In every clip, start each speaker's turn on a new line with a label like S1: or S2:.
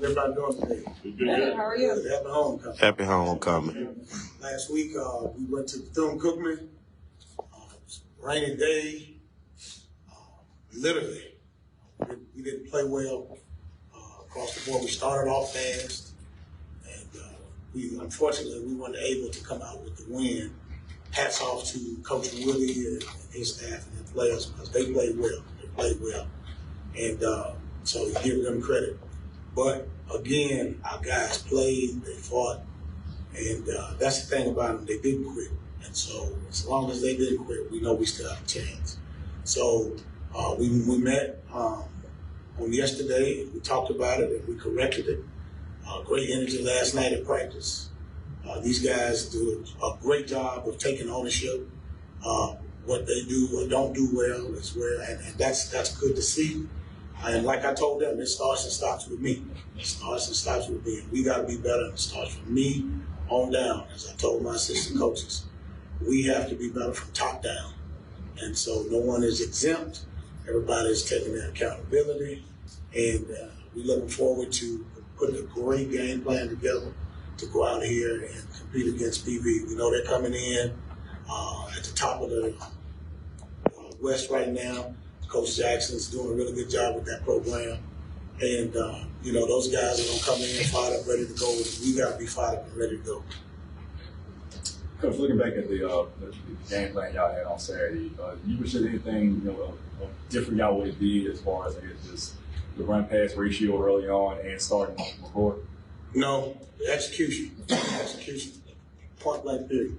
S1: everybody doing today?
S2: Good. How are you?
S1: Good. Happy homecoming.
S3: Happy homecoming.
S1: Last week, we went to Bethune-Cookman. Rainy day. Literally, we didn't play well across the board. We started off fast, and unfortunately we weren't able to come out with the win. Hats off to Coach Woody and his staff and the players because they played well. And so give them credit. But again, our guys played, they fought, and that's the thing about them, they didn't quit. And so as long as they didn't quit, we know we still have a chance. So we met on yesterday, we talked about it, and we corrected it. Great energy last night at practice. These guys do a great job of taking ownership. What they do or don't do well is where, and that's good to see. And like I told them, it starts and stops with me. It starts and stops with me. We got to be better. And it starts from me on down. As I told my assistant coaches, we have to be better from top down. And so no one is exempt. Everybody is taking their accountability. And we're looking forward to putting a great game plan together to go out here and compete against PV. We know they're coming in at the top of the West right now. Coach Jackson's doing a really good job with that program. And, those guys are going to come in fired up, ready to go. We got to be fired up and ready to go.
S4: Coach, looking back at the game plan y'all had on Saturday, you wish there anything different y'all would have did as far as just the run-pass ratio early on and starting before?
S1: No, execution, point blank period.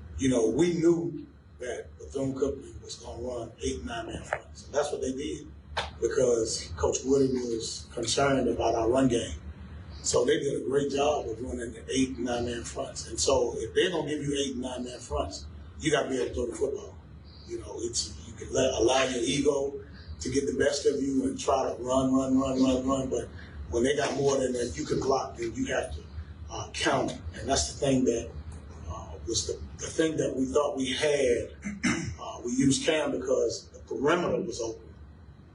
S1: We knew that Bethune-Cookman was going to run 8 and 9 man fronts. And that's what they did because Coach Woody was concerned about our run game. So they did a great job of running the 8 and 9 man fronts. And so if they're going to give you 8 and 9 man fronts, you got to be able to throw the football. You can allow your ego to get the best of you and try to run. But when they got more than that you can block, then you have to count it. And that's the thing that was the thing that we thought we had. We used Cam because the perimeter was open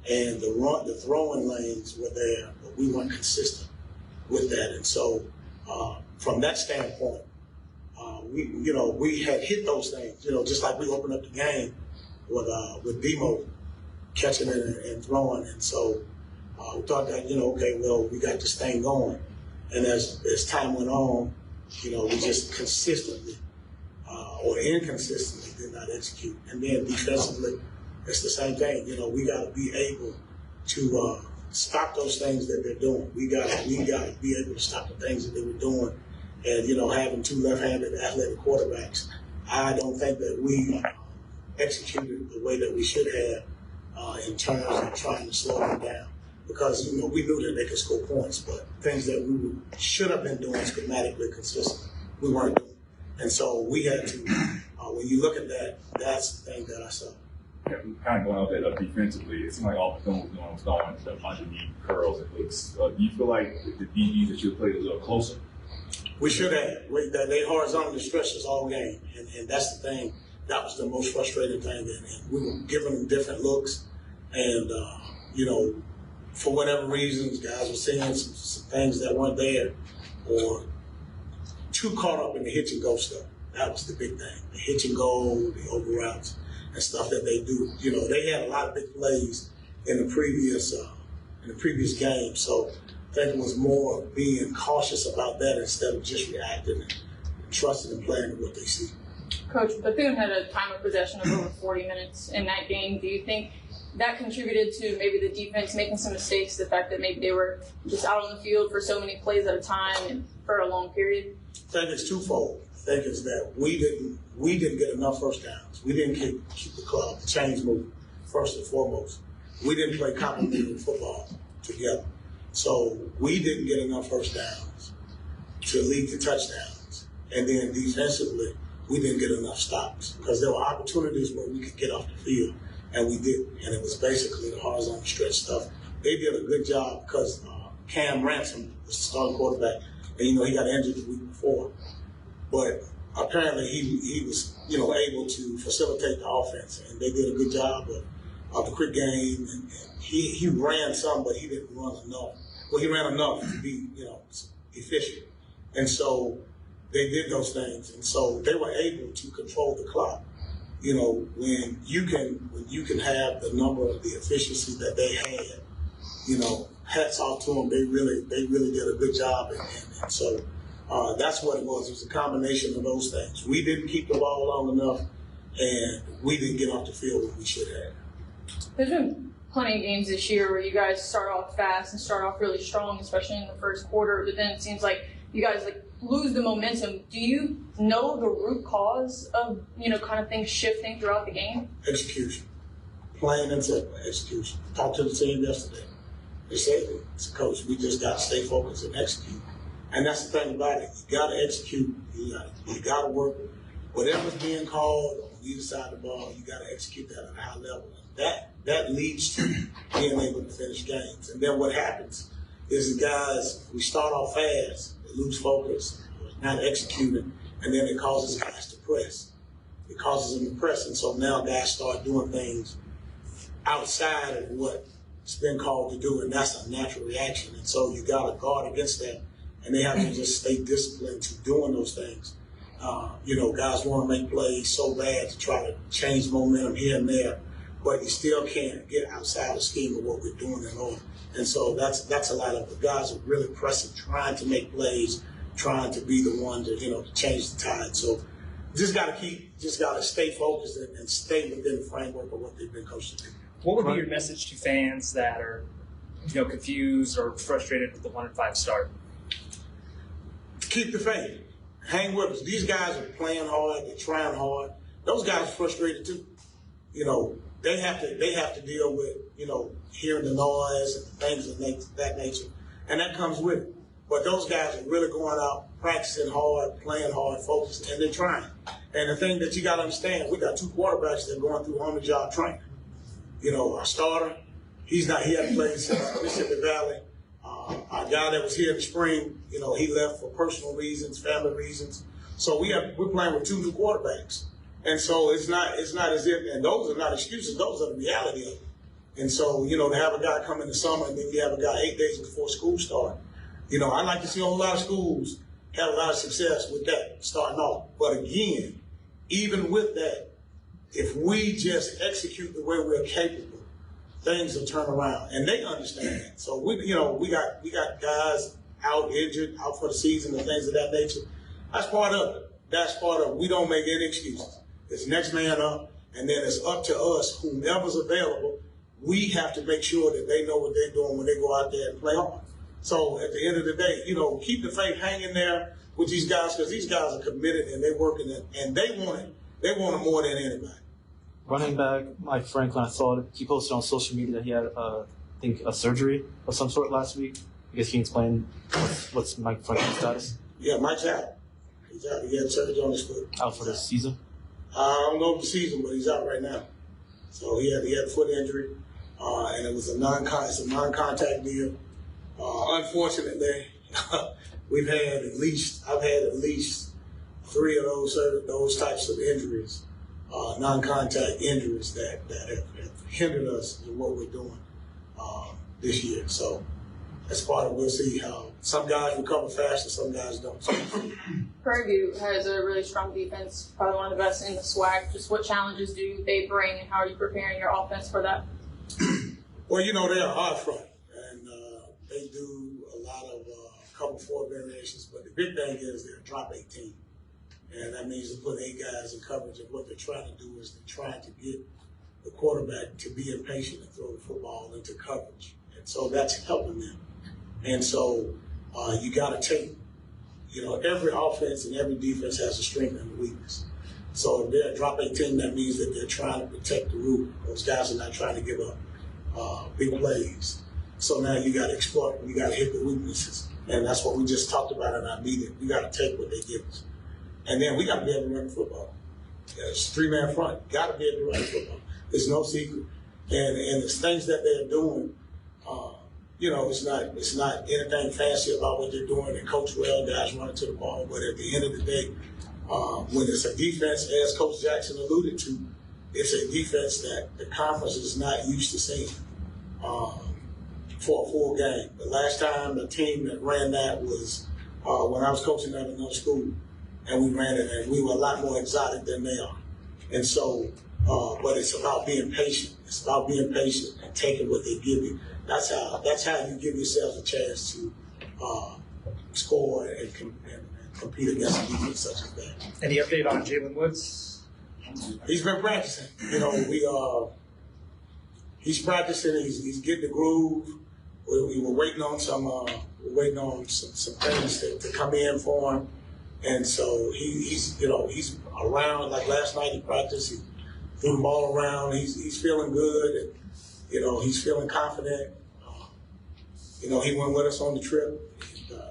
S1: and the throwing lanes were there, but we weren't consistent with that. And so from that standpoint, we had hit those things, just like we opened up the game with Demo catching it and throwing. And so we thought that, we got this thing going. And as time went on, we just consistently or inconsistently did not execute. And then defensively, it's the same thing. We got to be able to stop those things that they're doing. We got to be able to stop the things that they were doing. And, having 2 left-handed athletic quarterbacks, I don't think that we executed the way that we should have in terms of trying to slow them down. Because, we knew that they could score points, but things that we should have been doing schematically consistent, we weren't doing. And so we had to, when you look at that, that's the thing that I saw.
S4: Yeah, kind of going off that defensively, it seemed like all Bethune was doing was throwing stuff underneath curls and hooks. Do you feel like the DBs that you played a little closer?
S1: We should have. They horizontally stretched us all game. And that's the thing. That was the most frustrating thing. And we were giving them different looks. And, for whatever reasons, guys were seeing some things that weren't there or too caught up in the hitch and go stuff. That was the big thing. The hitch and go, the over routes, and stuff that they do. They had a lot of big plays in the previous game. So I think it was more being cautious about that instead of just reacting and trusting and playing what they see.
S2: Coach, Bethune had a time of possession of over 40 minutes in that game. Do you think that contributed to maybe the defense making some mistakes, the fact that maybe they were just out on the field for so many plays at a time and for a long period?
S1: I think it's twofold. I think it's that we didn't get enough first downs. We didn't keep the chains moving, first and foremost. We didn't play complementary football together. So we didn't get enough first downs to lead to touchdowns. And then defensively, we didn't get enough stops because there were opportunities where we could get off the field, and we didn't. And it was basically the horizontal stretch stuff. They did a good job because Cam Ransom was the starting quarterback, and he got injured the week before. But apparently he was able to facilitate the offense, and they did a good job of the quick game. And he ran some, but he didn't run enough Well, he ran enough to be, efficient. And so they did those things. And so they were able to control the clock. When you can have the number of the efficiency that they had, hats off to them. They really did a good job. And so that's what it was. It was a combination of those things. We didn't keep the ball long enough, and we didn't get off the field when we should have.
S2: There's been plenty of games this year where you guys start off fast and start off really strong, especially in the first quarter, but then it seems like you guys lose the momentum. Do you know the root cause of, kind of things shifting throughout the game?
S1: Execution. Plain and simple, execution. Talked to the team yesterday. They said, Coach, we just got to stay focused and execute. And that's the thing about it. You got to execute. You got to work. Whatever's being called on either side of the ball, you got to execute that at a high level. That leads to being able to finish games. And then what happens is the guys, we start off fast, they lose focus, not executing, and then it causes guys to press. It causes them to press, and so now guys start doing things outside of what's been called to do, and that's a natural reaction. And so you got to guard against that, and they have to just stay disciplined to doing those things. Guys want to make plays so bad to try to change momentum here and there, but you still can't get outside the scheme of what we're doing at all. And so that's a lot of the guys are really pressing, trying to make plays, trying to be the one to, to change the tide. So just got to stay focused and stay within the framework of what they've been coached to do.
S3: What would be your message to fans that are, confused or frustrated with the 1-5 start?
S1: Keep the faith. Hang with us. These guys are playing hard. They're trying hard. Those guys are frustrated too. They have to deal with, hearing the noise and things of that nature, and that comes with it. But those guys are really going out, practicing hard, playing hard, focused, and they're trying. And the thing that you got to understand, we got 2 quarterbacks that are going through on-the-job training. Our starter, he hadn't played since Mississippi Valley. Our guy that was here in the spring, he left for personal reasons, family reasons. So we're playing with 2 new quarterbacks. And so it's not as if, and those are not excuses, those are the reality of it. And so, to have a guy come in the summer and then you have a guy 8 days before school start. I'd like to see a whole lot of schools have a lot of success with that starting off. But again, even with that, if we just execute the way we're capable, things will turn around. And they understand that. So we got guys out injured, out for the season and things of that nature. That's part of it. We don't make any excuses. It's next man up, and then it's up to us, whomever's available. We have to make sure that they know what they're doing when they go out there and play hard. So at the end of the day, keep the faith hanging there with these guys, because these guys are committed and they're working it, and they want it. They want it more than anybody.
S5: Running back Mike Franklin, I saw he posted on social media that he had, I think, a surgery of some sort last week. I guess he can explain what's Mike Franklin's status.
S1: Yeah, Mike's out. He's out. He had surgery on his foot.
S5: Out for the season?
S1: I don't know the season, but he's out right now. So he had a foot injury, and it was a non-contact deal. Unfortunately, I've had at least 3 of those types of injuries, non-contact injuries that have hindered us in what we're doing this year. So that's part of, we'll see how some guys recover faster, some guys don't.
S2: Prairie View has a really strong defense, probably one of the best in the SWAC. Just what challenges do they bring, and how are you preparing your offense for that?
S1: Well, they're a hard front, and they do a lot of cover 4 variations, but the big thing is they're a drop 18. And that means they put 8 guys in coverage, and what they're trying to do is they're trying to get the quarterback to be impatient and throw the football into coverage. And so that's helping them. And so you got to take, every offense and every defense has a strength and a weakness. So if they're a drop 18, that means that they're trying to protect the root. Those guys are not trying to give up big plays. So now you got to exploit, you got to hit the weaknesses. And that's what we just talked about in our meeting. We got to take what they give us. And then we got to be able to run the football. It's a 3-man front. Got to be able to run the football. There's no secret. And it's things that they're doing. It's not anything fancy about what they're doing. They coach well, guys running to the ball. But at the end of the day, when it's a defense, as Coach Jackson alluded to, it's a defense that the conference is not used to seeing. for a full game. The last time the team that ran that was when I was coaching at another school, and we ran it, and we were a lot more exotic than they are. And so, but it's about being patient. It's about being patient and taking what they give you. That's how you give yourself a chance to score and compete against a defense such as that.
S3: Any update on Jalen Woods?
S1: He's been practicing. He's practicing. He's getting the groove. We were waiting on some things to come in for him, and so he's around. Like last night, he practiced. He threw the ball around. He's feeling good, and he's feeling confident. He went with us on the trip.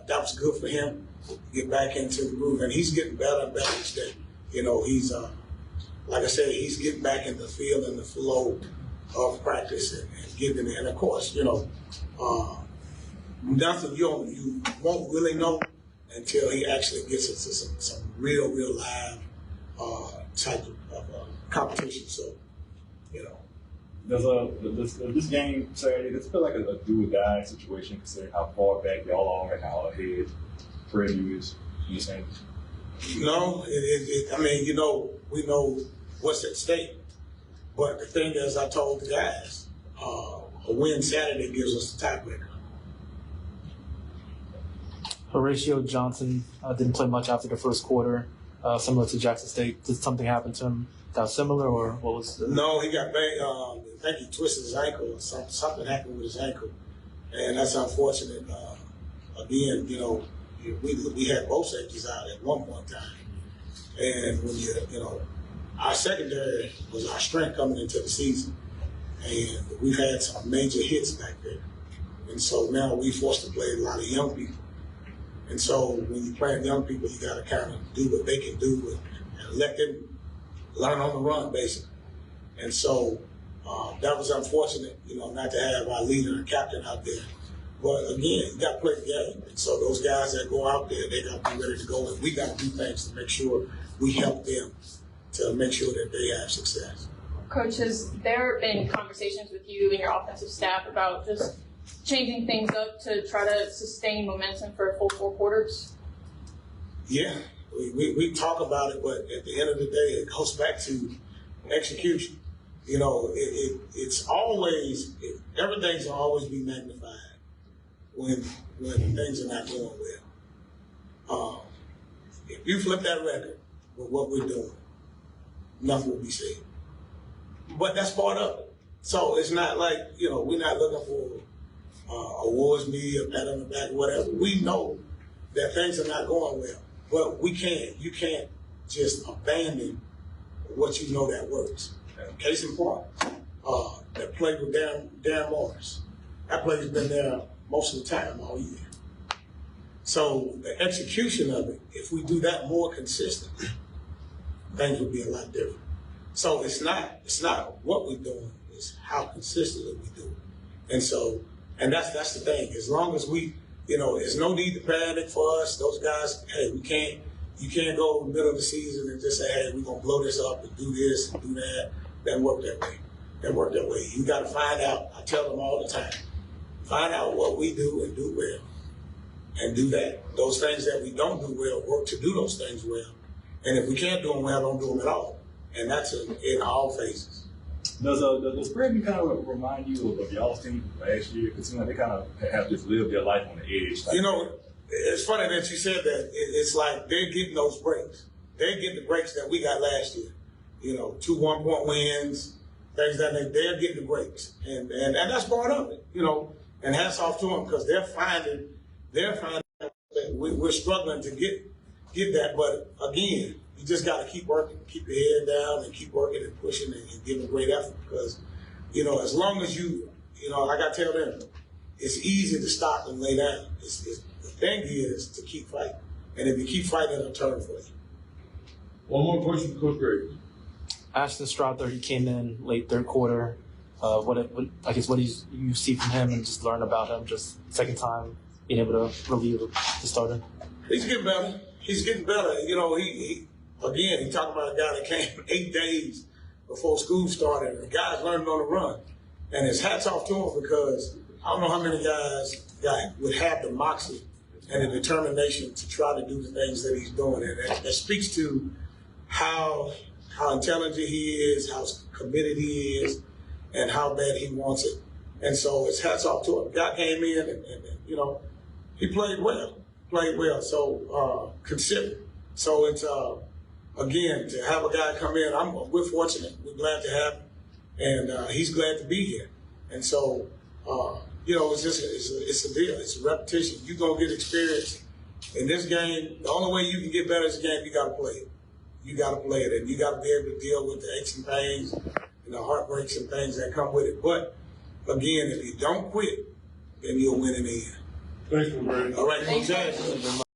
S1: That was good for him to get back into the groove, and he's getting better and better each day. He's like I said, he's getting back in the field and the flow of practice and getting it. And of course, nothing you won't really know until he actually gets into some real live type of competition. So,
S4: Does this game Saturday, does it feel like a do or die situation considering how far back y'all are and how ahead Prairie View is? You saying?
S1: No, we know what's at stake. But the thing is, I told the guys, a win Saturday gives us the tiebreaker.
S5: Horatio Johnson didn't play much after the first quarter, similar to Jackson State. Did something happen to him that was similar, or what was the...
S1: No, he got banged. I think he twisted his ankle, or something happened with his ankle, and that's unfortunate. Again, we had both safeties out at one point in time, and when our secondary was our strength coming into the season, and we've had some major hits back there, and so now we forced to play a lot of young people. And so when you play young people, you got to kind of do what they can do and let them learn on the run, basically. And so that was unfortunate, not to have our leader and captain out there. But again, you got to play the game. And so those guys that go out there, they got to be ready to go. And we got to do things to make sure we help them to make sure that they have success.
S2: Coach, has there been conversations with you and your offensive staff about just changing things up to try to sustain momentum for a full 4 quarters?
S1: Yeah, we talk about it, but at the end of the day, it goes back to execution. It's always, everything's will always be magnified when things are not going well. If you flip that record with what we're doing, nothing will be said. But that's part of it. So it's not like, we're not looking for awards, media, pat on the back, whatever. We know that things are not going well, but you can't just abandon what you know that works. Case in point, that play with Darren Morris. That play's been there most of the time all year. So the execution of it, if we do that more consistently, things would be a lot different. So it's not what we're doing, it's how consistently we do it. And that's the thing. As long as we, there's no need to panic for us. Those guys, hey, you can't go in the middle of the season and just say, hey, we're going to blow this up and do this and do that. Doesn't work that way. Doesn't work that way. You got to find out. I tell them all the time, find out what we do and do well and do that. Those things that we don't do well, work to do those things well. And if we can't do them well, don't do them at all. And that's in all phases.
S4: Does Prairie View kind of remind you of y'all's team last year? Because they kind of have just lived their life on the edge.
S1: It's funny that you said that. It's like they're getting those breaks. They're getting the breaks that we got last year. 2 1-point wins, things that they're getting the breaks, and that's part of it. And hats off to them because they're finding that we're struggling to get that. But again, you just got to keep working, keep your head down, and keep working and pushing and giving great effort because, as long as like I tell them, it's easy to stop and lay down. The thing is to keep fighting. And if you keep fighting, it'll turn for you.
S6: One more question for Coach Grady.
S5: Ashton Strother, he came in late third quarter. What do you see from him and just learn about him? Just second time being able to relieve the starter.
S1: He's getting better. He's getting better. He talking about a guy that came 8 days before school started. And the guy's learning on the run, and his hats off to him because I don't know how many guys would have the moxie and the determination to try to do the things that he's doing, and that speaks to how intelligent he is, how committed he is, and how bad he wants it. And so it's hats off to him. Guy came in and you know, he played well. So consider. So it's again, to have a guy come in, we're fortunate. We're glad to have him, and he's glad to be here. And so you know, it's a deal. It's a repetition. You're gonna get experience in this game. The only way you can get better in this game, you gotta play it. You gotta play it, and you gotta be able to deal with the aches and pains and the heartbreaks and things that come with it. But again, if you don't quit, then you'll win in the end.
S6: Thanks, McGrady.
S1: All right,
S2: Thanks,
S1: Coach.